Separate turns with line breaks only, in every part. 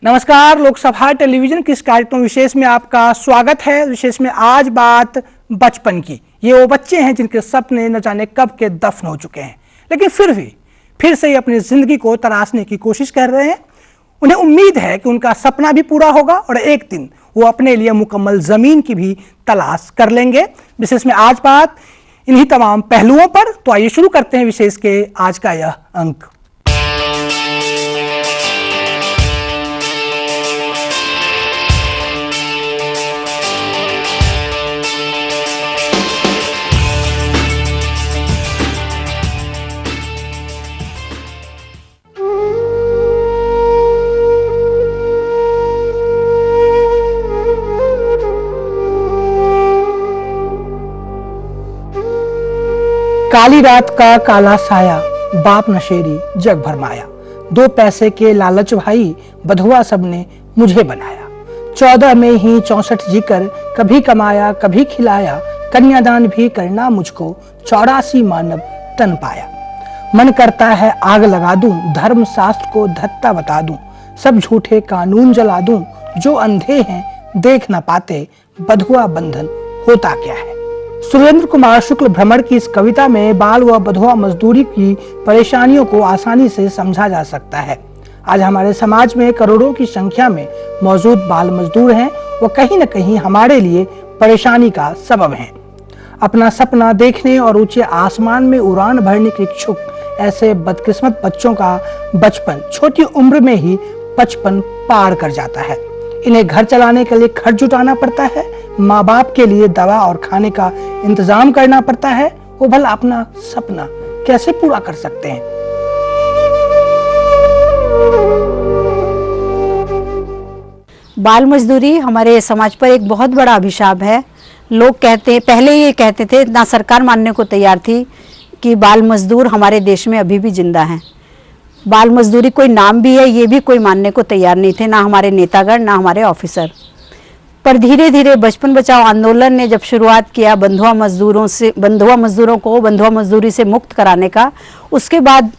नमस्कार, लोकसभा टेलीविजन के इस कार्यक्रम विशेष में आपका स्वागत है। विशेष में आज बात बचपन की। ये वो बच्चे हैं जिनके सपने न जाने कब के दफन हो चुके हैं, लेकिन फिर से अपनी जिंदगी को तराशने की कोशिश कर रहे हैं। उन्हें उम्मीद है कि उनका सपना भी पूरा होगा और एक दिन वो अपने लिए मुकम्मल जमीन की भी तलाश कर लेंगे। विशेष में आज बात इन्हीं तमाम पहलुओं पर। तो आइए शुरू करते हैं विशेष के आज का यह अंक। काली रात का काला साया, बाप नशेरी जग भर माया। 2 पैसे के लालच भाई, बधुआ सबने मुझे बनाया। 14 में ही 64 जीकर, कभी कमाया कभी खिलाया। कन्यादान भी करना मुझको, 84 मानव तन पाया। मन करता है आग लगा दूं, धर्म शास्त्र को धत्ता बता दूं। सब झूठे कानून जला दूं, जो अंधे हैं देख न पाते। बधुआ बंधन होता क्या है। सुरेंद्र कुमार शुक्ल भ्रमर की इस कविता में बाल व बधुआ मजदूरी की परेशानियों को आसानी से समझा जा सकता है। आज हमारे समाज में करोड़ों की संख्या में मौजूद बाल मजदूर हैं, वो कहीं न कहीं हमारे लिए परेशानी का सबब हैं। अपना सपना देखने और ऊंचे आसमान में उड़ान भरने के इच्छुक ऐसे बदकिस्मत बच्चों का बचपन छोटी उम्र में ही 55 पार कर जाता है। इन्हें घर चलाने के लिए खर्च जुटाना पड़ता है, माँ बाप के लिए दवा और खाने का इंतजाम करना पड़ता है। वो भला अपना सपना कैसे पूरा कर सकते हैं।
बाल मजदूरी हमारे समाज पर एक बहुत बड़ा अभिशाप है। लोग कहते, पहले ये कहते थे, ना सरकार मानने को तैयार थी कि बाल मजदूर हमारे देश में अभी भी जिंदा हैं। बाल मजदूरी कोई नाम भी है, ये भी कोई मानने को तैयार नहीं थे, ना हमारे नेतागण ना हमारे ऑफिसर। पर धीरे धीरे बचपन बचाओ आंदोलन ने जब शुरुआत किया बंधुआ मजदूरों को बंधुआ मजदूरी से मुक्त कराने का, उसके बाद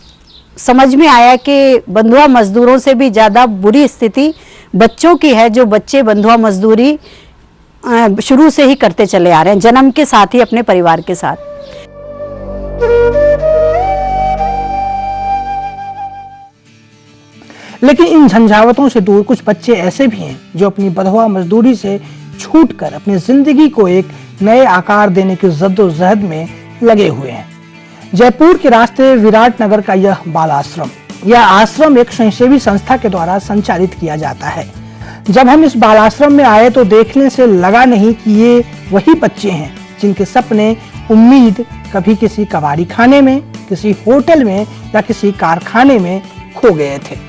समझ में आया कि बंधुआ मजदूरों से भी ज़्यादा बुरी स्थिति बच्चों की है, जो बच्चे बंधुआ मजदूरी शुरू से ही करते चले आ रहे हैं, जन्म के साथ ही अपने परिवार के साथ।
लेकिन इन झंझावतों से दूर कुछ बच्चे ऐसे भी हैं जो अपनी बधुआ मजदूरी से छूटकर अपनी जिंदगी को एक नए आकार देने की जद्दोजहद में लगे हुए हैं। जयपुर के रास्ते विराटनगर का यह बाल आश्रम, यह आश्रम एक स्वयंसेवी संस्था के द्वारा संचालित किया जाता है। जब हम इस बाल आश्रम में आए तो देखने से लगा नहीं कि ये वही बच्चे हैं जिनके सपने, उम्मीद कभी किसी कबाड़ी खाने में, किसी होटल में या किसी कारखाने में खो गए थे।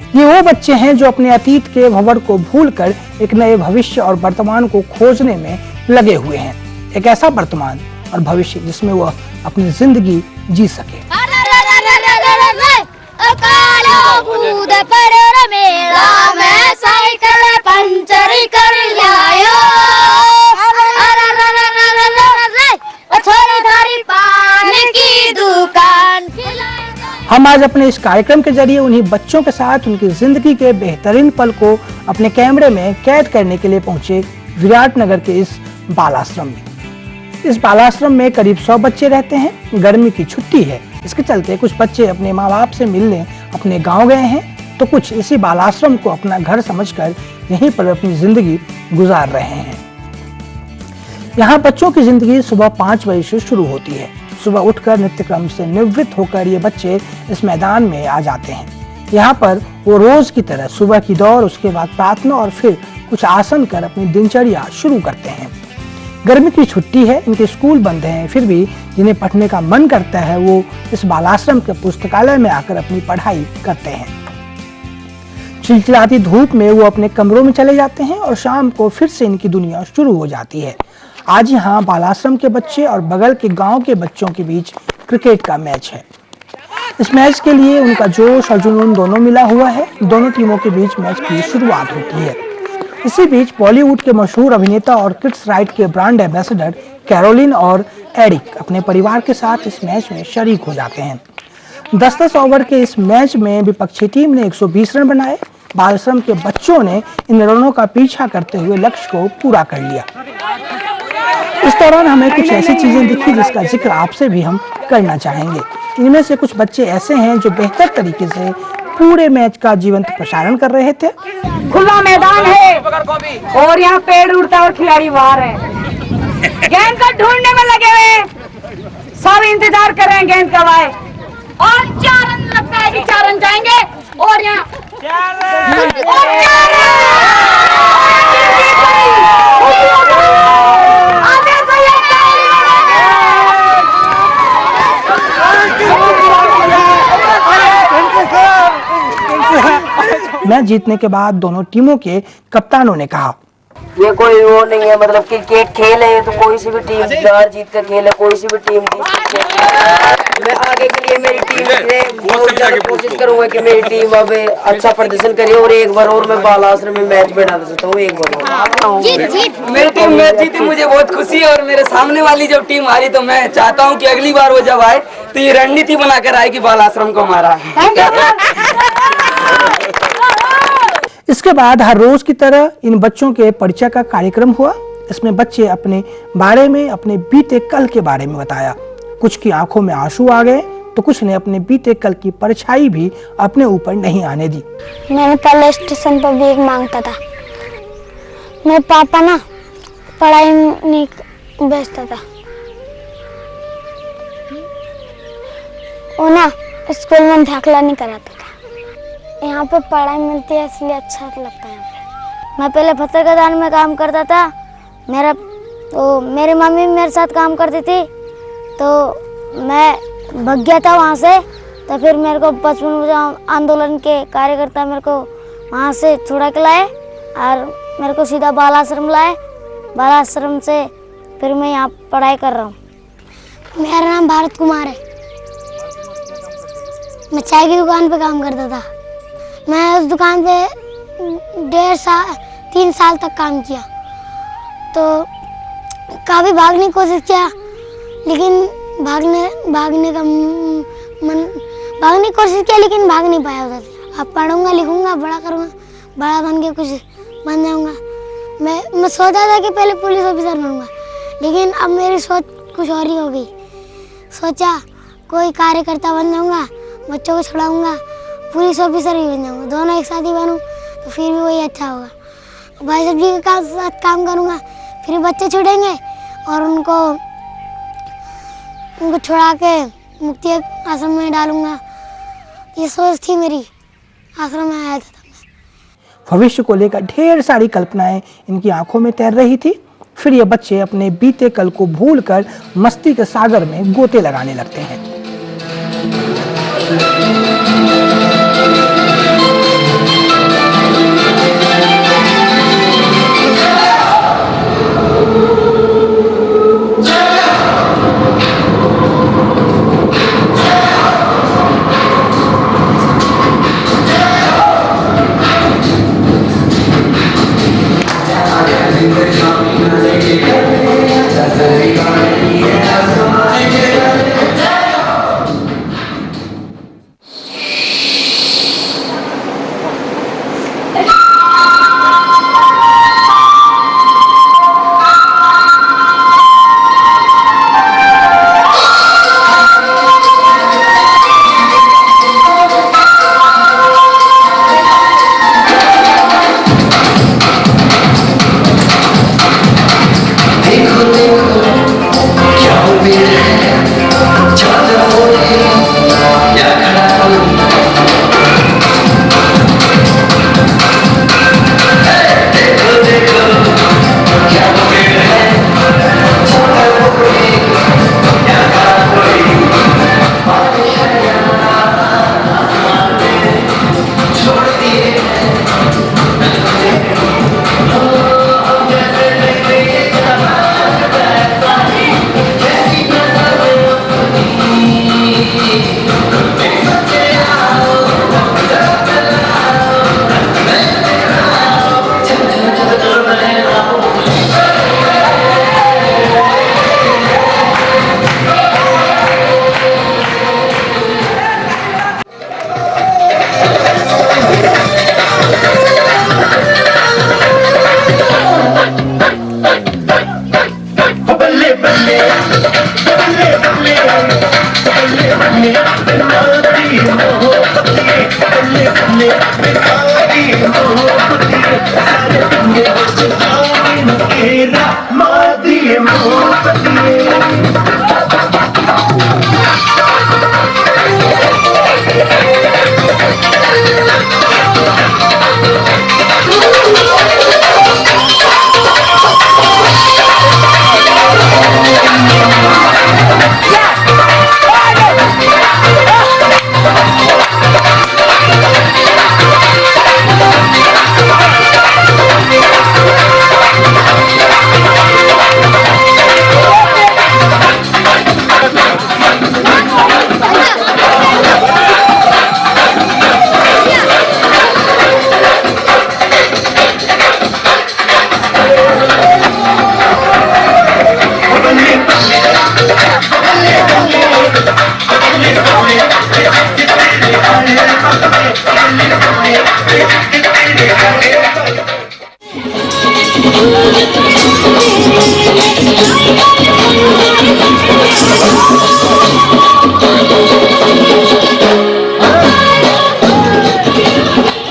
ये वो बच्चे हैं जो अपने अतीत के भंवर को भूलकर एक नए भविष्य और वर्तमान को खोजने में लगे हुए हैं। एक ऐसा वर्तमान और भविष्य जिसमें वह अपनी जिंदगी जी सके। हम आज अपने इस कार्यक्रम के जरिए उन्हीं बच्चों के साथ उनकी जिंदगी के बेहतरीन पल को अपने कैमरे में कैद करने के लिए पहुंचे विराटनगर के इस बाल आश्रम में। इस बाल आश्रम में करीब 100 बच्चे रहते हैं। गर्मी की छुट्टी है, इसके चलते कुछ बच्चे अपने माँ बाप से मिलने अपने गांव गए हैं, तो कुछ इसी बाल आश्रम को अपना घर समझकर यहीं पर अपनी जिंदगी गुजार रहे हैं। यहाँ बच्चों की जिंदगी सुबह 5 बजे से शुरू होती है। सुबह उठकर नित्यक्रम से निवृत्त होकर ये बच्चे इस मैदान में आ जाते हैं। यहाँ पर वो रोज की तरह सुबह की दौड़, उसके बाद प्रार्थना और फिर कुछ आसन कर अपनी दिनचर्या शुरू करते हैं। गर्मी की छुट्टी है, इनके स्कूल बंद हैं, फिर भी जिन्हें पढ़ने का मन करता है वो इस बाल आश्रम के पुस्तकालय में आकर अपनी पढ़ाई करते हैं। चिलचिलाती धूप में वो अपने कमरों में चले जाते हैं और शाम को फिर से इनकी दुनिया शुरू हो जाती है। आज यहाँ बाल आश्रम के बच्चे और बगल के गांव के बच्चों के बीच क्रिकेट का मैच है। इस मैच के लिए उनका जोश और जुनून दोनों मिला हुआ है। दोनों टीमों के बीच मैच की शुरुआत होती है। इसी बीच बॉलीवुड के मशहूर अभिनेता और किड्स राइट के ब्रांड एम्बेसडर कैरोलिन और एरिक अपने परिवार के साथ इस मैच में शरीक हो जाते हैं। 10-10 ओवर के इस मैच में विपक्षी टीम ने 120 रन बनाए, बाल श्रम के बच्चों ने इन रणों का पीछा करते हुए लक्ष्य को पूरा कर लिया। इस दौरान हमें कुछ ऐसी चीजें दिखी जिसका जिक्र आपसे भी हम करना चाहेंगे। इनमें से कुछ बच्चे ऐसे हैं जो बेहतर तरीके से पूरे मैच का जीवंत प्रसारण कर रहे थे।
खुला मैदान है और यहाँ पेड़ उड़ता और खिलाड़ी बाहर है। गेंद को ढूंढने में लगे हुए, सब इंतजार कर रहे हैं गेंद कब आए। और 4 रन लगता है कि 4 रन जाएंगे और यहाँ
मैच जीतने के बाद दोनों टीमों के कप्तानों ने कहा,
ये कोई वो नहीं है, मतलब क्रिकेट खेल है तो कोई सी भी टीम हार जीत का खेल है, कोई सी भी टीम जीत सकती है। मैं आगे के लिए मेरी टीम से बहुत ज्यादा कोशिश करूंगा कि मेरी टीम अब अच्छा प्रदर्शन करे और एक बार और मैं बाल आश्रम में मैच बैठा सकता हूँ। एक बार
मेरी टीम मैच जीती, मुझे बहुत खुशी है। और मेरे सामने वाली जब टीम हारी तो मैं चाहता हूँ कि अगली बार वो जब आए तो ये रणनीति बनाकर आए कि बाल आश्रम को हमारा।
इसके बाद हर रोज की तरह इन बच्चों के परिचय का कार्यक्रम हुआ। इसमें बच्चे अपने बारे में, अपने बीते कल के बारे में बताया। कुछ की आंखों में आंसू आ गए तो कुछ ने अपने बीते कल की परछाई भी अपने ऊपर नहीं आने दी।
मैंने कल स्टेशन पर भीख मांगता था। मेरे पापा ना पढ़ाई नहीं बेचता था, वो ना स्कूल में दाखिला नहीं कराता था। यहाँ पे पढ़ाई मिलती है इसलिए अच्छा लगता है। मैं पहले पत्रकार में काम करता था, मेरी मम्मी मेरे साथ काम करती थी तो मैं भाग गया था वहाँ से। तो फिर मेरे को 55 आंदोलन के कार्यकर्ता मेरे को वहाँ से छुड़ा के लाए और मेरे को सीधा बाल आश्रम लाए। बाल आश्रम से फिर मैं यहाँ पढ़ाई कर रहा हूँ। मेरा नाम भारत कुमार है। मैं चाय की दुकान पे काम करता था। मैं उस दुकान पे 3 साल तक काम किया तो काफ़ी भागने की कोशिश किया, लेकिन भागने की कोशिश किया लेकिन भाग नहीं पाया उधर से। अब पढ़ूंगा, लिखूंगा, बड़ा करूंगा, बड़ा बन के कुछ बन जाऊंगा। मैं सोचा था कि पहले पुलिस ऑफिसर बनूंगा, लेकिन अब मेरी सोच कुछ और ही हो गई। सोचा कोई कार्यकर्ता बन जाऊंगा, बच्चों को छुड़ाऊंगा, पुलिस ऑफिसर भी बन जाऊंगा, दोनों एक साथ ही बनूं तो फिर भी वही अच्छा होगा। भाई साहब जी के साथ काम करूंगा, फिर बच्चे छुड़ेंगे और उनको छुड़ा के मुक्ति आश्रम में डालूंगा। ये सोच थी मेरी, आश्रम में आया था।
भविष्य को लेकर ढेर सारी कल्पनाएं इनकी आंखों में तैर रही थी। फिर ये बच्चे अपने बीते कल को भूलकर मस्ती के सागर में गोते लगाने लगते हैं।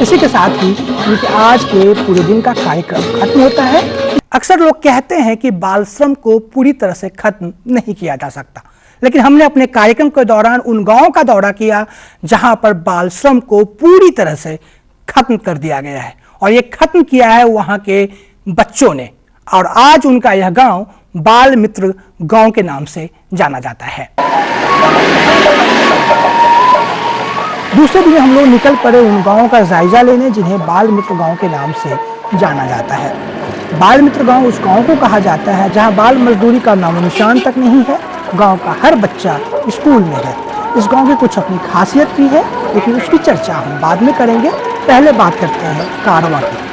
इसी के साथ ही उनके आज के पूरे दिन का कार्यक्रम खत्म होता है। अक्सर लोग कहते हैं कि बाल श्रम को पूरी तरह से खत्म नहीं किया जा सकता, लेकिन हमने अपने कार्यक्रम के दौरान उन गांवों का दौरा किया जहां पर बाल श्रम को पूरी तरह से खत्म कर दिया गया है, और ये खत्म किया है वहां के बच्चों ने। और आज उनका यह गांव बाल मित्र गांव के नाम से जाना जाता है। दूसरे दिन हम लोग निकल पड़े उन गांवों का जायजा लेने जिन्हें बाल मित्र गांव के नाम से जाना जाता है। बाल मित्र गांव उस गांव को कहा जाता है जहां बाल मजदूरी का नामो निशान तक नहीं है। गांव का हर बच्चा स्कूल में है। इस गांव की कुछ अपनी खासियत भी है, लेकिन उसकी चर्चा हम बाद में करेंगे। पहले बात करते हैं कारवां की।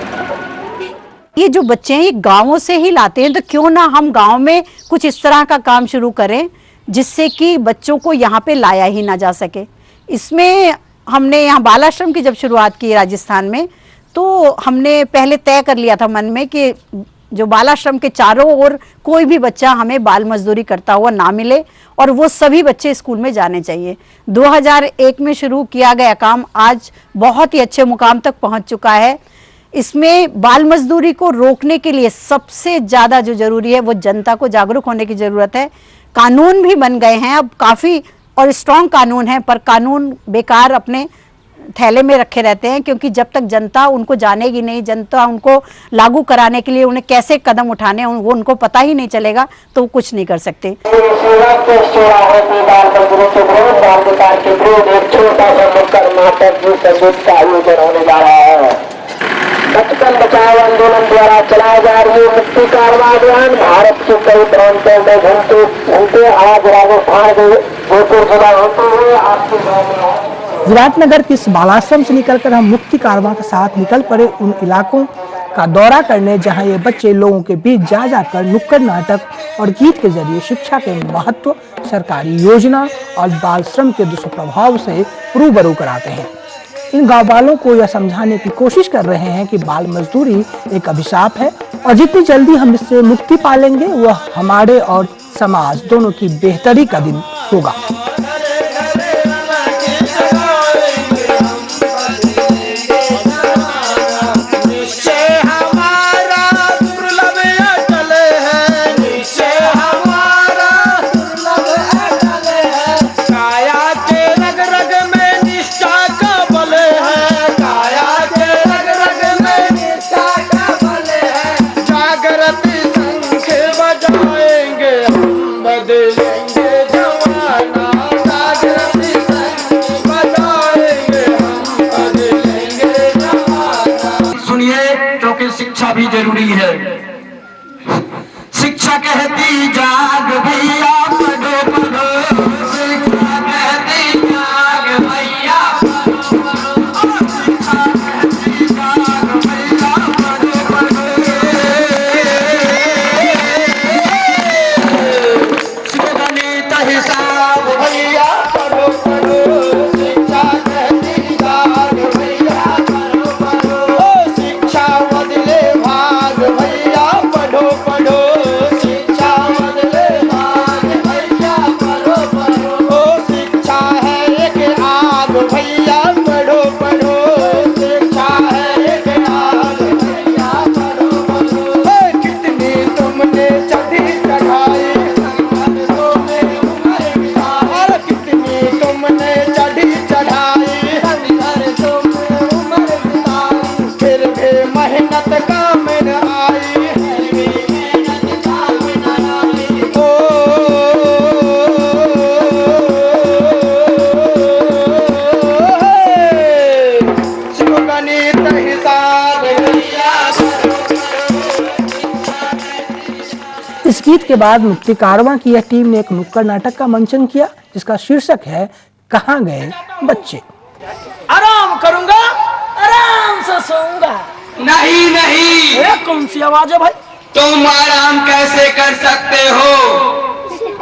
ये जो बच्चे हैं ये गाँवों से ही लाते हैं, तो क्यों ना हम गाँव में कुछ इस तरह का काम शुरू करें जिससे कि बच्चों को यहाँ पे लाया ही ना जा सके। इसमें हमने यहाँ बाल आश्रम की जब शुरुआत की राजस्थान में, तो हमने पहले तय कर लिया था मन में कि जो बाल आश्रम के चारों ओर कोई भी बच्चा हमें बाल मजदूरी करता हुआ ना मिले, और वो सभी बच्चे स्कूल में जाने चाहिए। 2001 में शुरू किया गया काम आज बहुत ही अच्छे मुकाम तक पहुंच चुका है। इसमें बाल मजदूरी को रोकने के लिए सबसे ज़्यादा जो जरूरी है वो जनता को जागरूक होने की ज़रूरत है। कानून भी बन गए हैं अब काफ़ी, और स्ट्रॉन्ग कानून है, पर कानून बेकार अपने थैले में रखे रहते हैं, क्योंकि जब तक जनता उनको जानेगी नहीं, जनता उनको लागू कराने के लिए उन्हें कैसे कदम उठाने वो उनको पता ही नहीं चलेगा, तो वो कुछ नहीं कर सकते।
बचपन बचाओ आंदोलन द्वारा चलाया जा रही मुक्ति कारवां अभियान भारत के कई प्रांतों में घूमते आज राजस्थान के गोपुर जिला होते हुए आपके गाँव में
विराटनगर के इस बालाश्रम से निकलकर हम मुक्ति कारवां के साथ निकल पड़े उन इलाकों का दौरा करने जहां ये बच्चे लोगों के बीच जा जाकर नुक्कड़ नाटक और गीत के जरिए शिक्षा के महत्व, सरकारी योजना और बाल श्रम के दुष्प्रभाव से रूबरू कराते हैं। इन गाँव वालों को यह समझाने की कोशिश कर रहे हैं कि बाल मजदूरी एक अभिशाप है, और जितनी जल्दी हम इससे मुक्ति पा लेंगे वह हमारे और समाज दोनों की बेहतरी का दिन होगा।
शिक्षा भी जरूरी है। शिक्षा कहती जाग भैया पढ़ो पढ़ो, शिक्षा कहती जाग भैया पढ़ो पढ़ो, शिक्षा कहती जाग भैया पढ़ो पढ़ो, गणित हिसाब भैया पढ़ो पढ़ो, शिक्षा कहती जाग भैया पढ़ो पढ़ो, शिक्षा बदले भाग भैया पढ़ो पढ़ो, शिक्षा बदले भाग भैया पढ़ो पढ़ो, शिक्षा है एक आग भैया पढ़ो पढ़ो,
जीत के बाद मुक्ति कारवां की यह टीम ने एक नुक्कड़ नाटक का मंचन किया जिसका शीर्षक है कहाँ गए बच्चे।
आराम करूंगा, आराम से सोऊंगा।
नहीं नहीं,
ये कौन सी आवाज है भाई?
तुम आराम कैसे कर सकते हो?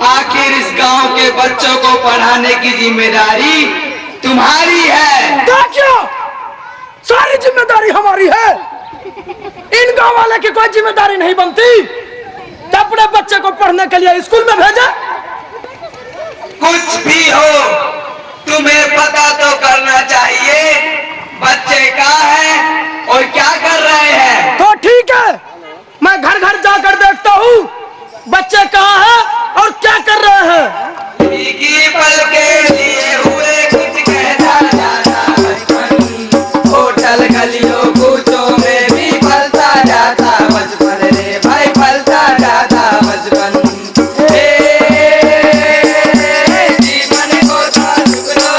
आखिर इस गांव के बच्चों को पढ़ाने की जिम्मेदारी तुम्हारी है।
क्या सारी जिम्मेदारी हमारी है? इन गांव वाले की कोई जिम्मेदारी नहीं बनती? अपने बच्चे को पढ़ने के लिए स्कूल में भेजा?
कुछ भी हो, तुम्हें पता तो करना चाहिए बच्चे कहाँ हैं और क्या कर रहे हैं।
तो ठीक है, मैं घर घर जाकर देखता हूँ बच्चे कहाँ हैं और क्या कर रहे हैं।
भीगी पलकें लिए हुए कुछ कहता जाता बचपन, होटल गलियों कूचों में भी फलता जाता बचपन रे भाई, फलता जाता बचपन। जीवन को था टुकड़ों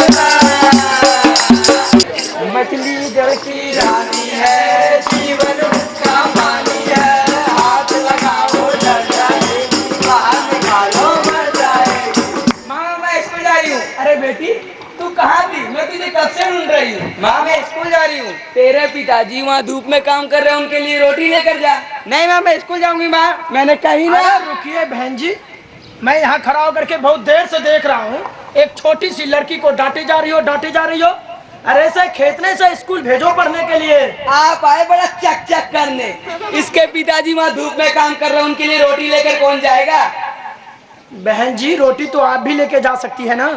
मछली जल की रानी है, जीवन का पानी है, हाथ लगाओ डर जाए, बाहर निकालो मर जाए। मामा मैं स्कूल जा रही हूँ। अरे बेटी तू कहाँ थी? मैं तुझे कब से ढूंढ रही हूँ। माँ मैं स्कूल जा रही हूँ। तेरे पिताजी वहाँ धूप में काम कर रहे हैं, उनके लिए रोटी लेकर जा। नहीं माँ मैं स्कूल जाऊंगी। माँ मैंने कही ना।
रुकिए बहन जी, मैं यहाँ खड़ा होकर के बहुत देर से देख रहा हूँ, एक छोटी सी लड़की को डांटी जा रही हो। अरे से खेतने से स्कूल भेजो पढ़ने के लिए।
आप आए बड़ा चक चक करने। इसके पिताजी वहाँ धूप में काम कर रहे हैं, उनके लिए रोटी लेकर कौन जाएगा?
बहन जी रोटी तो आप भी लेके जा सकती है ना,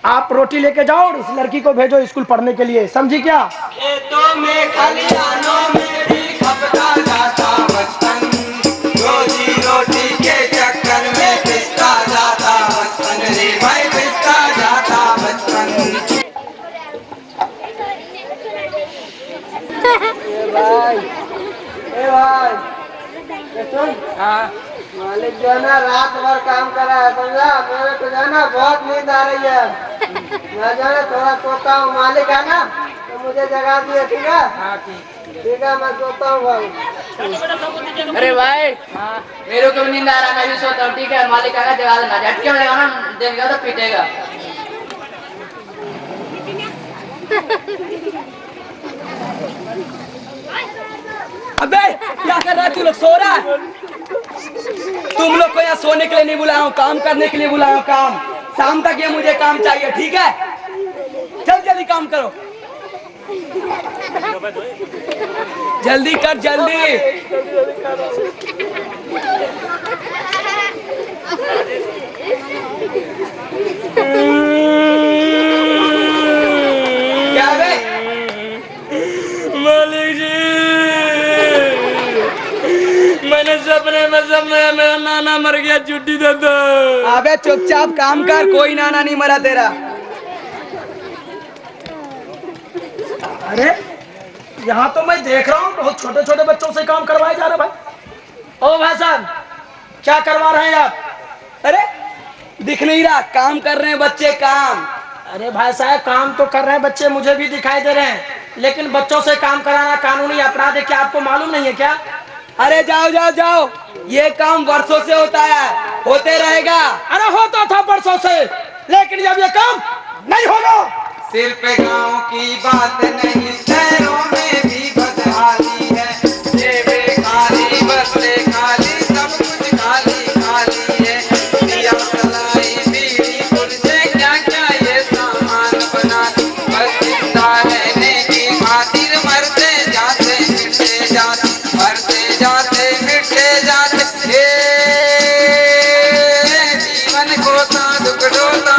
आप रोटी लेके जाओ और उस लड़की को भेजो स्कूल पढ़ने के लिए, समझी क्या?
खेतों में खलिहानों में भी खपता जाता बचपन, रोजी रोटी के चक्कर में पिसता जाता बचपन रे भाई, पिसता जाता बचपन। ए भाई सुन, मालिक जो है ना रात भर काम कर रहा है, समझा? मेरे को जो है ना बहुत नींद आ रही है, मैं जो है थोड़ा सोता हूँ। मालिक है ना तो मुझे जगा दिए, ठीक है? ठीक है मैं सोता हूँ भाई।
अरे भाई मेरे को भी नींद आ रहा है, मैं भी सोता हूँ, ठीक है? मालिक आएगा जगा देना, झटके में लगाना देगा तो पीटेगा।
अबे क्या कर रहा है तू लोग? सो रहा है? तुम लोग को यहाँ सोने के लिए नहीं बुलाया हूँ, काम करने के लिए बुलाया हूँ। काम शाम तक ये मुझे काम चाहिए, ठीक है? जल्दी जल्दी काम करो, जल्दी कर जल्दी। क्या बे?
मालिक जी मैंने सपने में मेरा नाना मर गया, छुट्टी दे दो।
अबे चुपचाप काम कर, कोई नाना नहीं मरा तेरा।
अरे यहाँ तो मैं देख रहा हूँ बहुत छोटे छोटे बच्चों से काम करवाए जा रहे भाई। ओ भाई साहब क्या करवा रहे हैं आप?
अरे दिख नहीं रहा? काम कर रहे हैं बच्चे, काम।
अरे भाई साहब काम तो कर रहे हैं बच्चे, मुझे भी दिखाई दे रहे हैं, लेकिन बच्चों से काम कराना कानूनी अपराध है, क्या आपको मालूम नहीं है क्या?
अरे जाओ जाओ जाओ, ये काम वर्षों से होता है, होते रहेगा।
अरे होता था वर्षों से, लेकिन जब ये काम नहीं होगा।
सिर्फ गांव की बात नहीं, शहरों में भी बदहाली है। जेबे खाली, बसते खाली, सब कुछ खाली खाली है। दिया कलाई, बीड़ी, पुर्जे, क्या क्या ये सामान बना, बस जिंदा रहने की खातिर मरते जाते मिटते जाते, मरते जाते मिटते जाते। जीवन को सा दुख ढोता।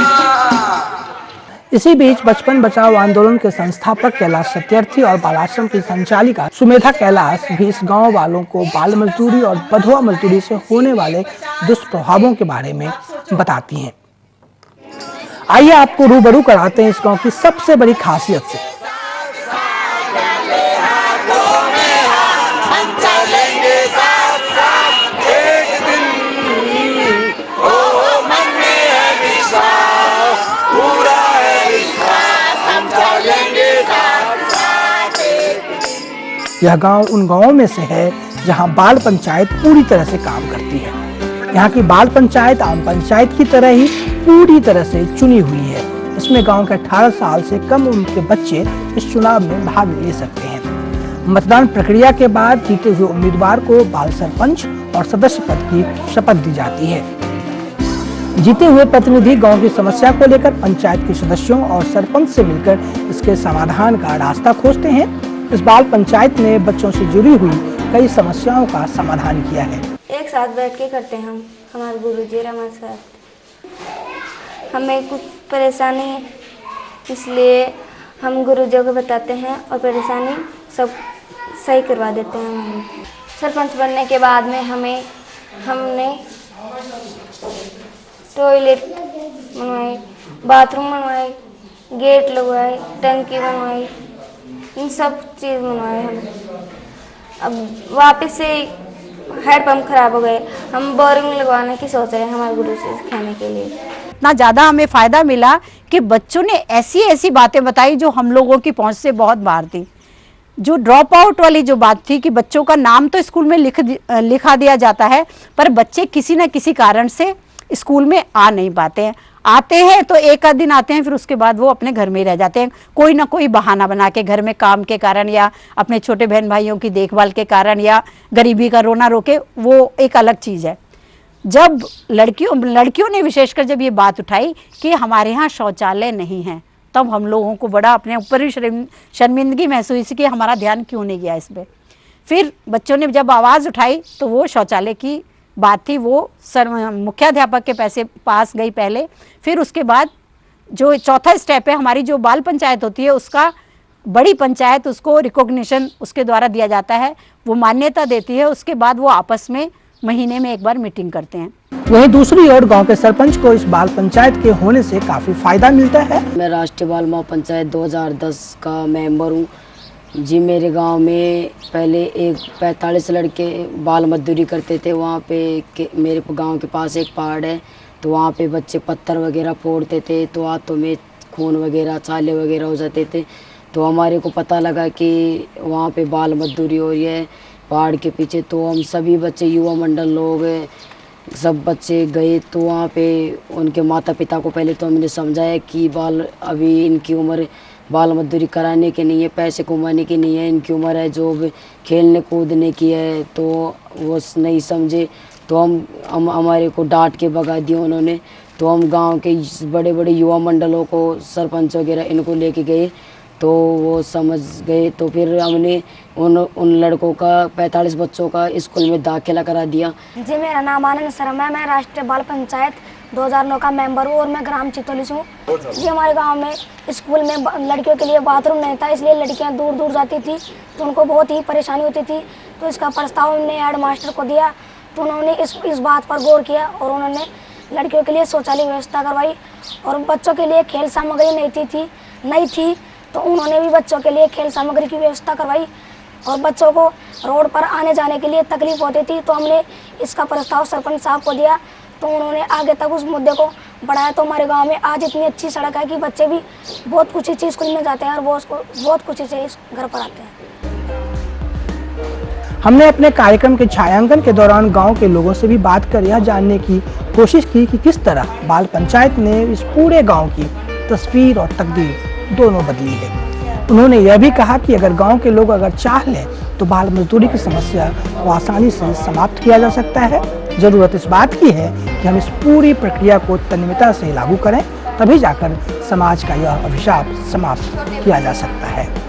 इसी बीच बचपन बचाओ आंदोलन के संस्थापक कैलाश सत्यार्थी और बालाश्रम की संचालिका सुमेधा कैलाश भी इस गांव वालों को बाल मजदूरी और बधुआ मजदूरी से होने वाले दुष्प्रभावों के बारे में बताती हैं। आइए आपको रूबरू कराते हैं इस गांव की सबसे बड़ी खासियत से। यह गांव उन गांवों में से है जहां बाल पंचायत पूरी तरह से काम करती है। यहाँ की बाल पंचायत आम पंचायत की तरह ही पूरी तरह से चुनी हुई है। इसमें गांव के 18 साल से कम उम्र के बच्चे इस चुनाव में भाग ले सकते हैं। मतदान प्रक्रिया के बाद जीते हुए उम्मीदवार को बाल सरपंच और सदस्य पद की शपथ दी जाती है। जीते हुए प्रतिनिधि गांव की समस्या को लेकर पंचायत के सदस्यों और सरपंच से मिलकर इसके समाधान का रास्ता खोजते हैं। इस बाल पंचायत ने बच्चों से जुड़ी हुई कई समस्याओं का समाधान किया है।
एक साथ बैठ के करते हैं हम, हमारे गुरुजी हमारे साथ। हमें कुछ परेशानी है इसलिए हम गुरुजी को बताते हैं और परेशानी सब सही करवा देते हैं। हम सरपंच बनने के बाद में हमने टॉयलेट बनवाए, बाथरूम बनवाए, गेट लगवाए, टंकी बनवाई, इन सब चीज़ बनवाए हम। अब वापस से हैंडपम्प खराब हो गए, हम बोरिंग लगवाने की सोच रहे हैं हमारे गुरु से खाने के लिए।
इतना ज़्यादा हमें फ़ायदा मिला कि बच्चों ने ऐसी ऐसी बातें बताई जो हम लोगों की पहुंच से बहुत बाहर थी। जो ड्रॉप आउट वाली जो बात थी कि बच्चों का नाम तो स्कूल में लिखा दिया जाता है पर बच्चे किसी न किसी कारण से स्कूल में आ नहीं पाते हैं। आते हैं तो एक आध दिन आते हैं, फिर उसके बाद वो अपने घर में ही रह जाते हैं, कोई ना कोई बहाना बना के, घर में काम के कारण या अपने छोटे बहन भाइयों की देखभाल के कारण या गरीबी का रोना रोके, वो एक अलग चीज़ है। जब लड़कियों ने विशेषकर जब ये बात उठाई कि हमारे यहाँ शौचालय नहीं है, तब हम लोगों को बड़ा अपने ऊपर ही शर्मिंदगी महसूस कि हमारा ध्यान क्यों नहीं गया इस पर। फिर बच्चों ने जब आवाज़ उठाई तो वो शौचालय की बात थी, वो मुख्याध्यापक के पास गई पहले, फिर उसके बाद जो चौथा स्टेप है हमारी जो बाल पंचायत होती है उसका बड़ी पंचायत उसको रिकॉग्निशन उसके द्वारा दिया जाता है, वो मान्यता देती है। उसके बाद वो आपस में महीने में एक बार मीटिंग करते हैं।
वहीं दूसरी ओर गांव के सरपंच को इस बाल पंचायत के होने से काफी फायदा मिलता है।
मैं राष्ट्रीय बाल महापंचायत 2010 का मेंबर हूँ जी। मेरे गांव में पहले 45 लड़के बाल मजदूरी करते थे। वहाँ पे मेरे गांव के पास एक पहाड़ है, तो वहाँ पे बच्चे पत्थर वगैरह फोड़ते थे, तो हाथों में खून वगैरह छाले वगैरह हो जाते थे। तो हमारे को पता लगा कि वहाँ पे बाल मजदूरी हो रही है पहाड़ के पीछे। तो हम सभी बच्चे, युवा मंडल लोग, सब बच्चे गए। तो वहाँ पे उनके माता पिता को पहले तो हमने समझाया कि अभी इनकी उम्र बाल मजदूरी कराने की नहीं है, पैसे कमाने की नहीं है, इनकी उम्र है जो खेलने कूदने की है। तो वो नहीं समझे, तो हम हमारे को डांट के भगा दिया उन्होंने। तो हम गांव के बड़े बड़े युवा मंडलों को, सरपंच वगैरह इनको लेके गए, तो वो समझ गए। तो फिर हमने उन लड़कों का 45 बच्चों का स्कूल में दाखिला करा दिया।
जी, मेरा नाम आनंद शर्मा है, मैं राष्ट्रीय बाल पंचायत 2009 का मेंबर हूँ और मैं ग्राम चितौली से हूँ। जी, हमारे गांव में स्कूल में लड़कियों के लिए बाथरूम नहीं था, इसलिए लड़कियां दूर दूर जाती थी, तो उनको बहुत ही परेशानी होती थी। तो इसका प्रस्ताव हमने हेड मास्टर को दिया, तो उन्होंने इस बात पर गौर किया और उन्होंने लड़कियों के लिए शौचालय व्यवस्था करवाई। और बच्चों के लिए खेल सामग्री नहीं थी, तो उन्होंने भी बच्चों के लिए खेल सामग्री की व्यवस्था करवाई। और बच्चों को रोड पर आने जाने के लिए तकलीफ होती थी, तो हमने इसका प्रस्ताव सरपंच साहब को दिया, तो उन्होंने आगे तक उस मुद्दे को बढ़ाया। तो हमारे गांव में आज इतनी अच्छी सड़क है कि बच्चे भी बहुत खुशी से स्कूल में जाते हैं और बहुत खुशी से इस घर पर आते हैं।
हमने अपने कार्यक्रम के छायांकन के दौरान गांव के लोगों से भी बात कर यह जानने की कोशिश की कि किस तरह बाल पंचायत ने इस पूरे गांव की तस्वीर और तकदीर दोनों बदली है। उन्होंने यह भी कहा कि अगर गांव के लोग चाह लें तो बाल मजदूरी की समस्या को आसानी से समाप्त किया जा सकता है। जरूरत इस बात की है कि हम इस पूरी प्रक्रिया को तन्मयता से लागू करें, तभी जाकर समाज का यह अभिशाप समाप्त किया जा सकता है।